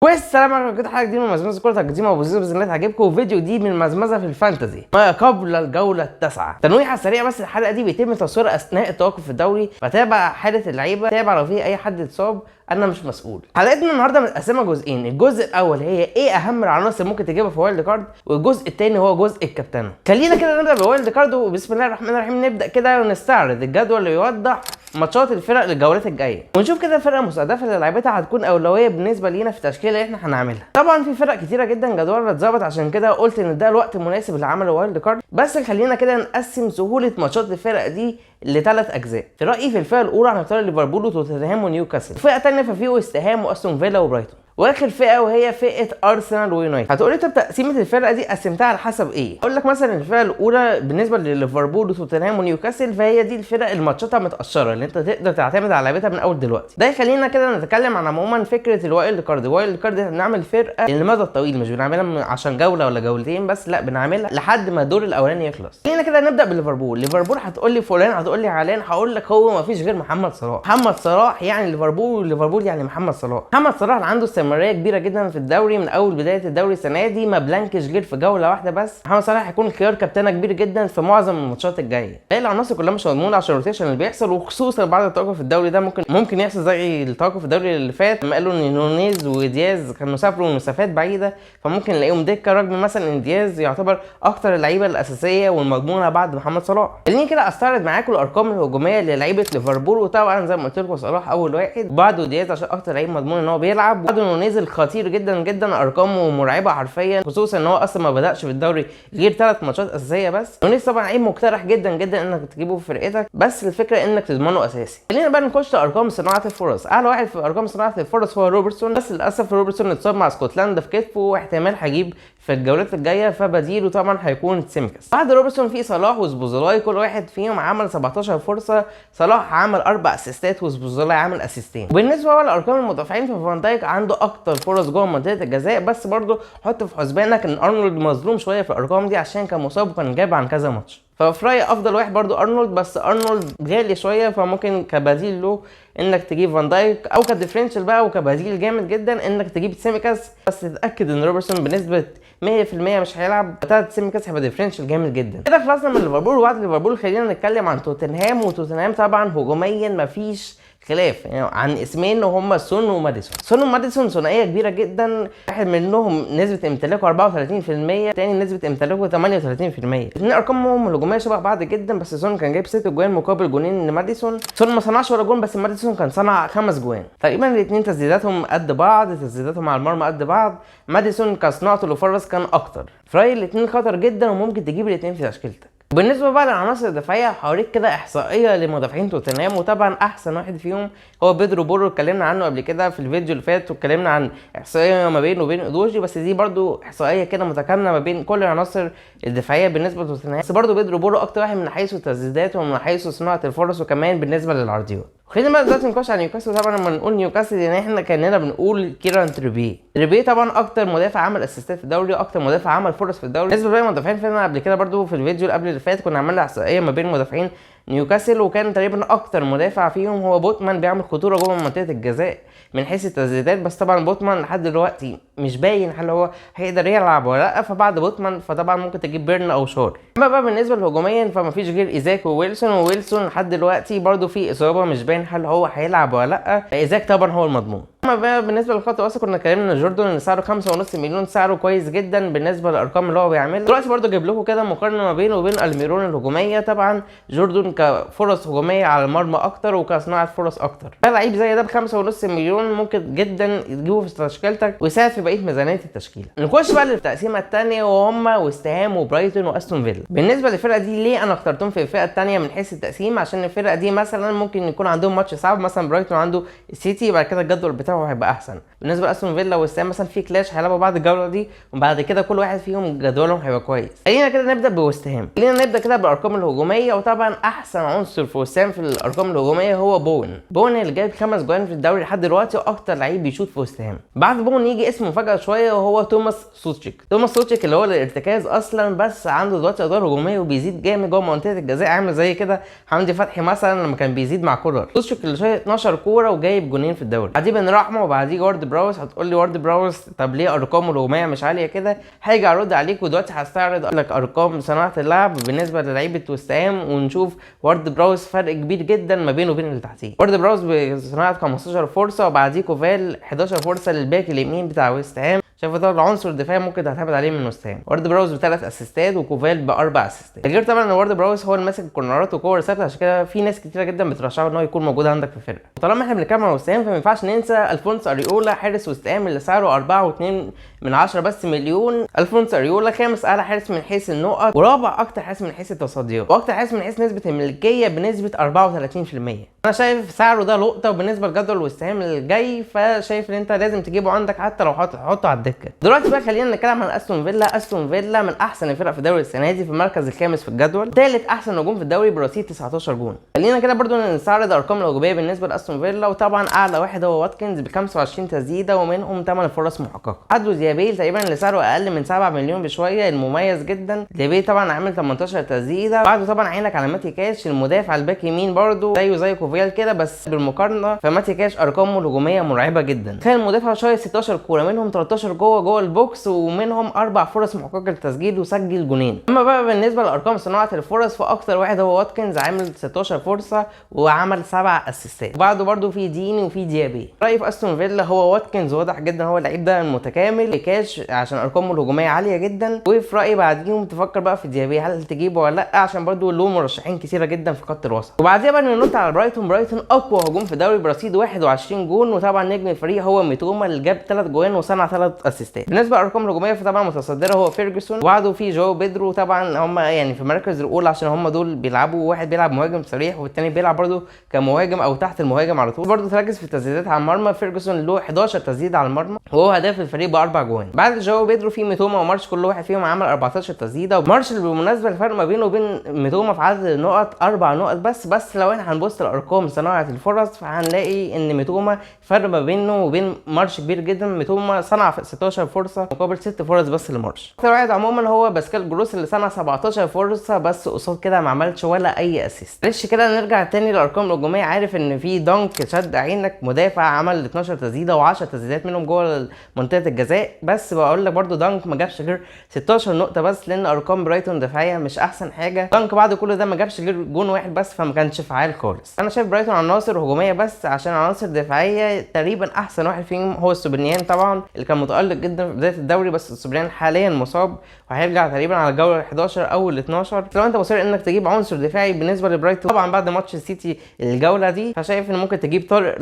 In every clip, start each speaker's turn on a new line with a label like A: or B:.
A: والسلام عليكم. كده حلقه جديده من مزمزه كره القديمه وبوزيز باذن الله تعجبكم. فيديو جديد من مزمزه في الفانتزي ما قبل الجوله التاسعه. تنويهه سريعه بس، الحلقه دي بيتم تصويرها اثناء التوقف في الدوري، فتابع حاله اللعيبه، تابع لو في اي حد اتصاب، انا مش مسؤول. حلقتنا النهارده متقسمه جزئين، الجزء الاول هي ايه اهم العناصر ممكن تجيبها في وايلد كارد، والجزء الثاني هو جزء الكابتنه. خلينا كده نبدا بوايلد كارد، وبسم الله الرحمن الرحيم نبدا كده ونستعرض الجدول اللي يوضح ماتشات الفرق للجولات الجايه، ونشوف كده الفرق المستهدفه اللي لعيبتها هتكون اولويه بالنسبه لينا في التشكيله اللي احنا هنعملها. طبعا في فرق كتيره جدا جدولها اتظبط، عشان كده قلت ان ده الوقت المناسب لعمل وايلد كارد. بس خلينا كده نقسم سهوله ماتشات الفرق دي لثلاث اجزاء. في رايي في الفئه الاولى هنختار ليفربول وتوتنهام ونيوكاسل، الفئه الثانيه ففي ويست هام واستون فيلا وبرايتون، واخر فئه وهي فئه ارسنال ويونايتد. هتقولي طب تقسيمه الفرقه دي قسمتها على حسب ايه؟ اقول لك مثلا الفئه الاولى بالنسبه لليفربول وتوتنهام ونيوكاسل، فهي دي الفرق اللي ماتشاتها متقشره، اللي انت تقدر تعتمد على لعيبتها من اول دلوقتي. ده يخلينا كده نتكلم عن عموما فكره الوايلد كارد. الوايلد كارد بنعمل فرقه للمدى الطويل، مش بنعملها عشان جوله ولا جولتين بس، لا بنعملها لحد ما الدور الاولاني يخلص. خلينا كده نبدا بليفربول. ليفربول هتقول لي فلان، هتقول لي علان، هقول لك هو ما فيش غير محمد صلاح. محمد صلاح يعني ليفربول، وليفربول يعني محمد صلاح. محمد صلاح عنده استمراريه كبيره جدا في الدوري من اول بدايه الدوري السنه دي، ما بلانكش غير في جوله واحده بس. محمد صلاح هيكون خيار كابتنه كبير جدا في معظم الماتشات الجايه. باقي العناصر كلها مش مضمونه عشان الروتيشن اللي بيحصل، وخصوصا بعد التوقف في الدوري ده ممكن يحصل زي التوقف في الدوري اللي فات لما قالوا ان نونيز ودياز كانوا سافروا مسافات بعيده، فممكن نلاقيهم دكه، رغم مثلا ان دياز يعتبر اكتر اللعيبه الاساسيه والمضمونه بعد محمد صلاح. خليني كده استعرض معاكم الارقام الهجوميه للعيبه ليفربول، وطبعا زي ما قلت لكم صلاح اول واحد، بعده دياز عشان اكتر لعيب مضمون ان هو بيلعب، بعده نونيز الخطير جدا جدا، ارقامه مرعبه حرفيا، خصوصا ان هو اصلا ما بداش في الدوري غير 3 ماتشات اساسيه بس. نونيز طبعا لعيب مقترح جدا جدا انك تجيبه في فرقتك، بس الفكره انك تضمنه اساسي. خلينا بقى نخش لارقام صناعه الفرص. اعلى واحد في ارقام صناعه الفرص هو روبرتسون، بس للاسف روبرتسون اتصاب مع اسكتلندا في كتفه، واحتمال هيجيب في الجولات الجايه، فبديله طبعا هيكون تسيمكاس. بعد روبرتسون في صلاح وسبوزولاي، كل واحد فيهم عمل 17 فرصه. صلاح عمل 4 اسيستات وسبوزولاي عمل اسيستين. وبالنسبه لارقام المدافعين، ففان دايك عنده اكتر فرص جوه منطقه الجزاء، بس برضه حط في حسبانك ان ارنولد مظلوم شويه في الارقام دي عشان كان مصاب وكان جاب عن كذا ماتش. ففي رايي افضل واحد برضو ارنولد، بس ارنولد غالي شويه، فممكن كبديل له انك تجيب فان دايك، او كديفرنشال بقى وكبديل جامد جدا انك تجيب تسيميكاس. بس تتاكد ان روبرتسون بنسبه 100% مش هيلعب، بتاعت تسيميكاس هيبقى ديفرنشال جامد جدا. كده خلصنا من ليفربول. وبعد ليفربول خلينا نتكلم عن توتنهام. وتوتنهام طبعا هجوميا مفيش خلاف يعني عن اسمين، وهم سون وماديسون. سون وماديسون ثنائيه كبيره جدا، واحد منهم نسبه امتلاكه 34%، الثاني نسبه امتلاكه 38%. الاثنين ارقامهم الهجوميه شبه بعض جدا، بس سون كان جايب 6 جوان مقابل جونين لماديسون. سون ما صنعش ولا جون، بس ماديسون كان صنع 5 جوان. تقريبا الاثنين تسديداتهم قد بعض، تسديداتهم على المرمى قد بعض. ماديسون كصناعته للفرص كان اكتر. في رايي الاثنين خطر جدا، وممكن تجيب الاثنين في تشكيلتك. بالنسبه بقى للعناصر الدفاعيه، هوريك كده احصائيه لمدافعين توتنهام، وطبعا احسن واحد فيهم هو بيدرو بورو. اتكلمنا عنه قبل كده في الفيديو اللي فات، واتكلمنا عن احصائيه ما بينه وبين ادوجي، بس دي برده احصائيه كده متكامله ما بين كل العناصر الدفاعيه بالنسبه لتوتنهام. بس برده بيدرو بورو اكتر واحد من حيث التسديدات ومن حيث صناعه الفرص، وكمان بالنسبه للعرضيات. خلينا بقى دلوقتي نخش على نيوكاسل. طبعا لما نقول نيوكاسل يعني احنا كاننا بنقول كيران تريبيه طبعا اكتر مدافع عمل اسيستات في الدوري، اكتر مدافع عمل فرص في الدوري. بالنسبه للمدافعين فعلا قبل كده برده في الفيديو اللي قبل اللي فات كنا عملنا احصائيه ما بين مدافعين نيوكاسل، وكان تقريبا اكتر مدافع فيهم هو بوتمان، بيعمل خطوره جوه منطقه الجزاء من حيث التسديدات. بس طبعا بوتمان لحد دلوقتي مش باين هل هو هيقدر يلعب ولا لا، فبعد بوتمان فطبعا ممكن تجيب بيرن او شار. اما بقى بالنسبه لهجوميا فمفيش غير ايزاك وويلسون لحد دلوقتي برده في اصابه، مش باين هل هو هيلعب ولا لا. ايزاك طبعا هو المضمون. اما بقى بالنسبه للخط الوسط كنا اتكلمنا ان جوردن ان سعره 5.5 مليون، سعره كويس جدا بالنسبه للارقام اللي هو بيعملها. دلوقتي برده جايب لكم كده مقارنه ما بينه وبين الميرون الهجوميه. طبعا جوردن كفرص هجوميه على المرمى اكتر وكصناعه فرص اكتر، فلعيب زي ده ب5.5 مليون ممكن جدا تجيبه في تشكيلتك ويساعد في بقيه ميزانيه التشكيله. نخش بقى للتقسيمه الثانيه، وهم ويست هام وبرايتون واستون فيلا. بالنسبه للفرقه دي ليه انا اخترتهم في الفئه الثانيه من حيث التقسيم؟ عشان الفرقه دي مثلا ممكن يكون عندهم ماتش صعب، مثلا برايتون عنده السيتي، بعد كده الجدول بتاعه هيبقى احسن. بالنسبه لاستون فيلا ويست هام مثلا في كلاش هيلعبوا بعد الجوله دي، وبعد كده كل واحد فيهم جدولهم هيبقى كويس. خلينا كده نبدا بويست هام. خلينا نبدا كده بالارقام الهجوميه، وطبعا احسن عنصر في ويست هام في الارقام الهجوميه هو بون اللي جايب 5 جوان في الدوري لحد دلوقتي، واكتر لعيب بيشوط في ويست هام. بعد بون يجي اسم مفاجاه شويه، وهو توماس سوتشيك اللي هو الارتكاز اصلا، بس عنده دلوقتي ادوار هجوميه وبيزيد جامد جوه منطقه الجزاء، عامل زي كده حمدي فتحي مثلا لما كان بيزيد مع كولر. سوتشيك اللي شايل 12 كوره وجايب جونين في الدوري. بعدين بنروح رحمه وبعديه وارد براوس. هتقول لي وارد براوس طب ليه ارقامه الهجوميه مش عاليه كده؟ هاجي ارد عليك، ودلوقتي هستعرض لك ارقام صناعه اللعب بالنسبه للعيبه وست هام، ونشوف وارد براوس فرق كبير جدا ما بينه وبين اللي تحتيه. وارد براوس بصناعه 15 فرصه، وبعديه كوفال 11 فرصه للباك اليمين بتاع وست هام. شايف ده العنصر الدفاعي ممكن تعتمد عليه من وست هام. وارد براوس ب3 اسيستات وكوفال ب4 اسيستات. غير طبعا ان وارد براوس هو اللي ماسك الكورنرات وكور ثابته، عشان كده في ناس كتيره جدا بترشحه ان هو يكون موجود عندك في الفرقه. وطالما احنا بنتكلم عن وست هام فما ينفعش ننسى الفونسو اريولا حارس وست هام اللي سعره 4.2 بس مليون. الفونسو اريولا خامس اعلى حارس من حيث النقط، ورابع اكتر حارس من حيث التصديات، واكتر حارس من حيث نسبه الملكيه بنسبه 34%. انا شايف سعره ده لقطه، وبالنسبه لجدول وست هام الجاي فشايف ان انت لازم تجيبه عندك حتى لو هتحطه على الدكه. دلوقتي بقى خلينا نتكلم عن استون فيلا. استون فيلا من احسن الفرق في الدوري السنه دي، في المركز الخامس في الجدول، ثالث احسن نجوم في الدوري برصيد 19 جون. خلينا كده برضو نستعرض الارقام الهجوميه بالنسبه لاستون فيلا. وطبعا اعلى واحد هو واتكنز ب 25 تسديده ومنهم 8 فرص محققه. عدوا ديابيل تقريبا اللي سعره اقل من 7 مليون بشويه المميز جدا. ديابيل طبعا عامل 18 تسديده. بعده طبعا عينك على ماتي كاش المدافع الباك يمين برضو زيه زي كوفيال كده، بس بالمقارنه فماتي كاش ارقامه الهجوميه مرعبه جدا. تخيل المدافع شايل 16 كوره منهم 13 جوه البوكس، ومنهم 4 فرص محققه للتسجيل وسجل جونين. اما بقى بالنسبه لارقام صناعه الفرص فاكتر واحد هو واتكنز عامل 16 فرصه وعمل 7 اسيستات. وبعده برده في ديني وفي ديابي. رايي في استون فيلا هو واتكنز، واضح جدا هو اللعيب ده المتكامل. كاش عشان ارقامه الهجوميه عاليه جدا، وفي رايي بعديهم تفكر بقى في ديابي هل تجيبه ولا لا، عشان برده له مرشحين كثيره جدا في خط الوسط. وبعديها بقى ننط على برايتون. برايتون اقوى هجوم في الدوري برصيد 21 جون، وطبعا نجم الفريق هو ميتوما اللي جاب 3 جوان وصنع 3 اسيستات. بالنسبه لارقام الهجوميه فطبعا متصدره هو فيرجسون، وبعده في جو بيدرو. طبعا هم يعني في المركز الاولى عشان هم دول بيلعبوا، واحد بيلعب مهاجم صريح والتاني بيلعب برده كمهاجم او تحت المهاجم على طول. برده تركز في التسديدات على المرمى. فيرجسون له 11 تسديده على المرمى وهو هداف الفريق ب4 جوان. بعد جو بيدرو في ميتوما ومارش، كل واحد فيهم عمل 14 تسديده. ومارش بالمناسبه الفرق ما بينه وبين ميتوما في عدد النقط 4 نقط بس لو احنا هنبص لارقام صناعه الفرص فهنلاقي ان ميتوما فرق ما بينه وبين مارش كبير جدا. ميتوما صنع 16 فرصه مقابل 6 فرص بس لمارش. اكتر واحد عموما هو باسكال جروس اللي صنع 17 فرصه بس قصاد كده ما عملش ولا اي اسيست. معلش كده نرجع تاني للارقام الهجوميه. عارف ان في دانك شد عينك، مدافع عمل 12 تسديده و10 تسديدات منهم جوه منطقه الجزاء، بس بقول لك برده دانك ما جابش غير 16 نقطه بس، لان ارقام برايتون دفاعيه مش احسن حاجه. دانك بعد كل ده ما جابش غير جون واحد بس، فما كانش فعال خالص. انا شايف برايتون عناصر هجوميه بس، عشان عناصر دفاعيه تقريبا احسن واحد فيهم هو السوبرنيان طبعا اللي كان متالق جدا في بدايه الدوري، بس السوبرنيان حاليا مصاب وهيرجع تقريبا على الجوله 11 او ال 12. لو انت مصر انك تجيب عنصر دفاعي بالنسبه لبرايتون طبعا بعد ماتش السيتي الجوله دي، فشايف ان ممكن تجيب طارق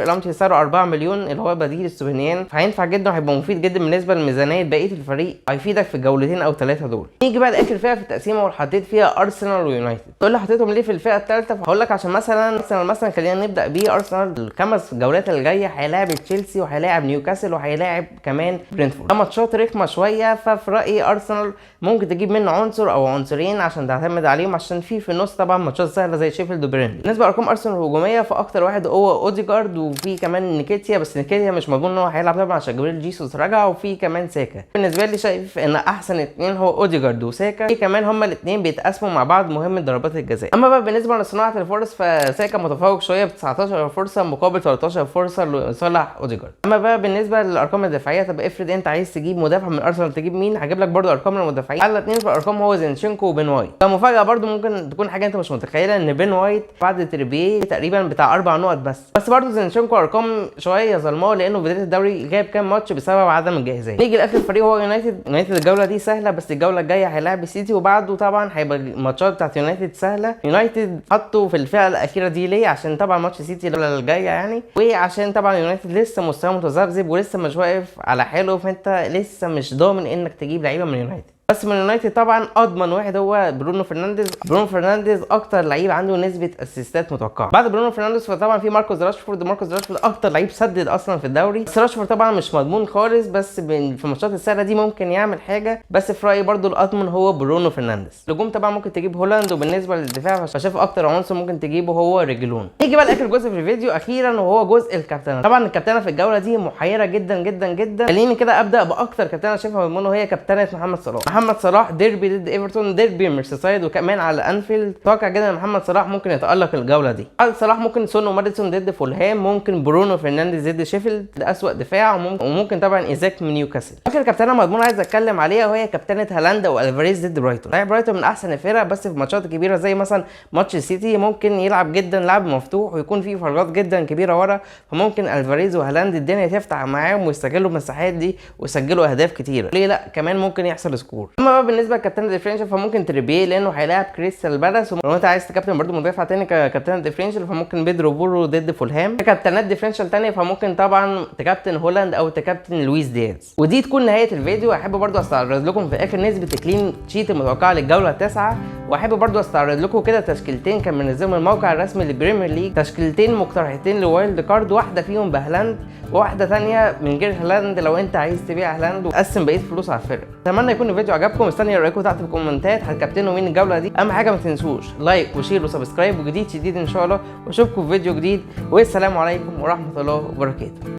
A: لامتي سعره 4 مليون اللي هو بديل السوبرنيان، فهينفع جدا وهيبقى مفيد جدا بالنسبه لميزانيه بقيه الفريق، هيفيدك في الجولتين او 3 دول. نيجي بقى لاخر فئه في التقسيمه وحطيت فيها ارسنال ويونايتد. تقول لي حطيتهم ليه في الفئه الثالثه؟ فهقول لك عشان مثلا خلينا نبدا بيه. ارسنال الخمس جولات الجايه هيلاعب تشيلسي وهيلاعب نيوكاسل وهيلاعب كمان برينتفورد. ماتشات رخمه شويه، ففي رايي ارسنال ممكن تجيب منه عنصر او عنصرين عشان تعتمد عليهم، عشان في النص طبعا ماتشات سهله زي شيفيلد وبيرنلي. بالنسبه لارقام ارسنال الهجوميه فاكتر واحد هو اوديجارد، وفي كمان نيكيتيا، بس نيكيتيا مش مضمون ان هو هيلعب طبعا عشان جبريل جيسوس رجع، وفي كمان ساكا. بالنسبه لي شايف ان احسن اثنين هو اوديجارد وساكا، في كمان هما الاثنين بيتقاسموا مع بعض مهمه ضربات الجزاء. اما بقى بالنسبه لصناعه الفرص فساكا متفوق شويه ب 19 فرصه مقابل 13 فرصه لصالح اوديجارد. اما بقى بالنسبه للارقام الدفاعيه، طب افرض انت عايز تجيب مدافع من ارسنال تجيب مين؟ هجيب لك برده ارقام المدافعين. اعلى اثنين في الارقام هو زينشينكو وبين وايت. مفاجاه برده ممكن تكون حاجه انت مش متخيلها ان بين وايت بعد تريبيه تقريبا بتاع 4 نقط بس برده زينشينكو ارقام شويه ظلماه لانه في بدايه الدوري جايب كام ماتش بسبب عدم الجاهزيه. نيجي لاخر فريق هو يونايتد. الجوله دي سهله، بس الجوله الجايه هيلاعب السيتي، وبعده طبعا هيبقى الماتشات بتاعت يونايتد سهله. يونايتد حطوا في الفئه الاخيره دي ليه؟ عشان طبعا ماتش السيتي الجوله الجايه يعني، وعشان طبعا يونايتد لسه مستواه متذبذب ولسه مش واقف على حاله، فانت لسه مش ضامن انك تجيب لعيبه من يونايتد. بس من يونايتد طبعا اضمن واحد هو برونو فرنانديز اكتر لعيب عنده نسبه اسيستات متوقعه. بعد برونو فرنانديز فطبعا في ماركوس راشفورد اكتر لعيب سدد اصلا في الدوري، بس راشفورد طبعا مش مضمون خالص، بس في الماتشات السهله دي ممكن يعمل حاجه، بس في رايي برده الاضمن هو برونو فرنانديز. الهجوم طبعا ممكن تجيب هولاند، وبالنسبه للدفاع فشايف اكتر عنصر ممكن تجيبه هو ريجلون. نيجي بقى لاخر جزء في الفيديو اخيرا وهو جزء الكابتنه. طبعا الكابتنه في الجوله دي محيره جدا جدا جدا. خليني كده ابدا باكتر كابتنه شايفها مضمونه هي كابتنه محمد محمد صلاح ديربي ضد ايفرتون، ديربي ميرسيسايد وكمان على انفيلد. اتوقع جدا ان محمد صلاح ممكن يتالق الجوله دي. بعد صلاح ممكن سون وماديسون ضد فولهام، ممكن برونو فرنانديز ضد شيفيلد ده اسوأ دفاع، وممكن طبعا ايزاك من نيوكاسل. اخر كابتنه مضمون عايز اتكلم عليها وهي كابتنه هالاند والفاريز ضد برايتون. برايتون من احسن الفرق، بس في ماتشات كبيره زي مثلا ماتش السيتي ممكن يلعب جدا لعب مفتوح ويكون فيه فراغات جدا كبيره ورا، فممكن الفاريز وهالاند الدنيا تفتح معاهم ويستغلوا المساحات دي ويسجلوا اهداف كتيره. ليه لا، كمان ممكن يحصل سكور. اما بقى بالنسبه لكابتن ديفرنشال فممكن تريبيه لانه هيلاعب كريستال بالاس، ولو انت عايز تكابتن برده مدافع تاني ككابتن ديفرنشال فممكن بيدرو بورو ضد فولهام. كابتنات ديفرنشال تانية فممكن طبعا تكابتن هولاند او تكابتن لويس دياز. ودي تكون نهايه الفيديو. احب برده استعرض لكم في اخر نسبه الكلين شيت المتوقعه للجوله التاسعه، واحب برده استعرض لكم كده تشكيلتين كان منزلهم الموقع الرسمي للبريمير ليج، تشكيلتين مقترحتين لوايلد كارد، واحده فيهم بهالاند وواحده ثانيه من غير هالاند لو انت عايز تبيع هالاند وتقسم بقيه فلوس على الفرق. اتمنى يكون الفيديو عجبكم، مستني رايكم تحت في الكومنتات، هتكابتنوا مين الجوله دي. اهم حاجه ما تنسوش لايك وشير وسبسكرايب، وجديد شديد ان شاء الله، واشوفكم في فيديو جديد، والسلام عليكم ورحمه الله وبركاته.